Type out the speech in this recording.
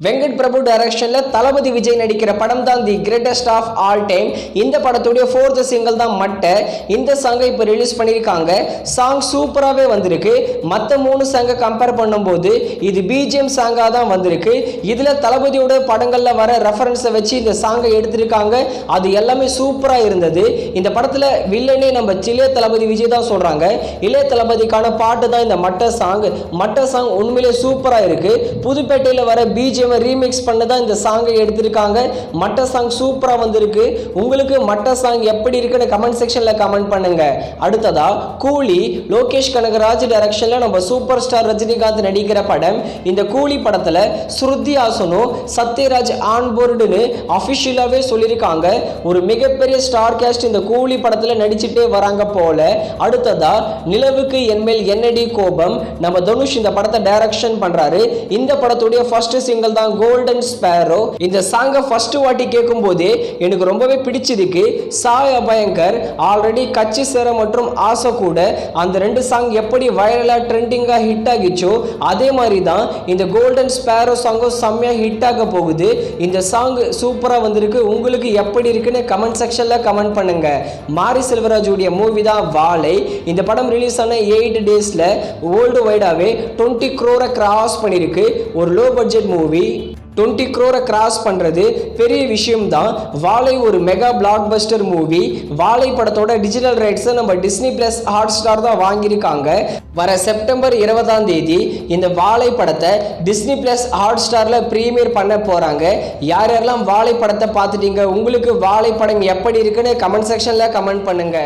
வெங்கட் பிரபு டைரக்ஷன்ல தளபதி விஜய் நடிக்கிற படம் தான் the greatest of all time. இந்த படத்துடைய 4th சிங்கிள் தான் மட்டை. இந்த சாங்கை இப்போ ரிலீஸ் பண்ணியிருக்காங்க. சாங் சூப்பராகவே வந்திருக்கு. மற்ற 3 சாங்கை கம்பேர் பண்ணும்போது இது பிஜிஎம் சாங்காக தான் வந்திருக்கு. இதில் தளபதியோட படங்களில் வர ரெஃபரன்ஸை வச்சு இந்த சாங்கை எடுத்திருக்காங்க. அது எல்லாமே சூப்பராக இருந்தது. இந்த படத்தில் வில்லனே நம்ம இளைய தளபதி விஜய் தான் சொல்கிறாங்க. இளைய தளபதிக்கான பாட்டு தான் இந்த மட்டை சாங். மட்டை சாங் உண்மையிலே சூப்பராக இருக்கு. புதுப்பேட்டையில் வர பிஜிஎம் ரீமிக்ஸ் பண்ணதான் இந்த சாங்கை எடுத்திருக்காங்க. மட்ட சாங் சூப்பரா வந்திருக்கு. உங்களுக்கு மட்ட சாங் எப்படி இருக்குன்னு கமெண்ட் செக்ஷன்ல கமெண்ட் பண்ணுங்க. அடுத்ததா கூலி லோகேஷ் கனகராஜ் டைரக்ஷன்ல நம்ம சூப்பர் ஸ்டார் ரஜினிகாந்த் நடிக்கிற படம். இந்த கூலி படத்துல ஸ்ருதி ஹாசனும் சத்யராஜ் ஆன் போர்டுன்னு அபிஷியலாவே சொல்லியிருக்காங்க. ஒரு மிகப்பெரிய ஸ்டார் கேஸ்ட் இந்த கூலி படத்துல நடிச்சுட்டே வராங்க போல. அடுத்ததா நிலவுக்கு என்மேல் என்னடி கோபம், நம்ம தனுஷ் இந்த படத்தை டைரக்ஷன் பண்றாரு. இந்த படத்துடைய ஃபர்ஸ்ட் சிங்கிள் தான் கோல்டன் ஸ்பேரோ. இந்த சாங்கை ஃபர்ஸ்ட் வாட்டி கேட்கும் போதே எனக்கு ரொம்பவே பிடிச்சிருக்கு. சாய் அபயங்கர் ஆல்ரெடி கட்சி சேர மற்றும் ஆசை கூட அந்த 2 சாங் எப்படி வைரலா ட்ரெண்டிங்கா ஹிட் ஆகிச்சோ அதே மாதிரி தான் இந்த கோல்டன் ஸ்பேரோ சாங்கும் செம்மையா ஹிட் ஆக போகுது. இந்த சாங் சூப்பரா வந்திருக்கு. உங்களுக்கு எப்படி இருக்குன்னு கமெண்ட் செக்ஷன்ல கமெண்ட் பண்ணுங்க. மாரி செல்வராஜுடைய மூவி தான் வாழை. இந்த படம் ரிலீஸ் ஆன 8 டேஸ்ல வேர்ல்டு வைடாவே 20 crore கிராஸ் பண்ணிருக்கு. ஒரு low budget movie 20 crore cross பண்றது பெரிய விஷயம் தான். வாழை ஒரு மெகா பிளாக் பஸ்டர் மூவி. வாழை படத்தோட டிஜிட்டல் ரைட்ஸை நம்ம டிஸ்னி பிளஸ் ஹாட் ஸ்டார் தான் வாங்கியிருக்காங்க. வர செப்டம்பர் 20ஆம் தேதி இந்த வாழை படத்தை டிஸ்னி பிளஸ் ஹாட் ஸ்டார்ல பிரீமியர் பண்ண போறாங்க. யார் யாரெல்லாம் வாழை படத்தை பார்த்துட்டீங்க, உங்களுக்கு வாழை படம் எப்படி இருக்குன்னு கமெண்ட் செக்ஷன்ல கமெண்ட் பண்ணுங்க.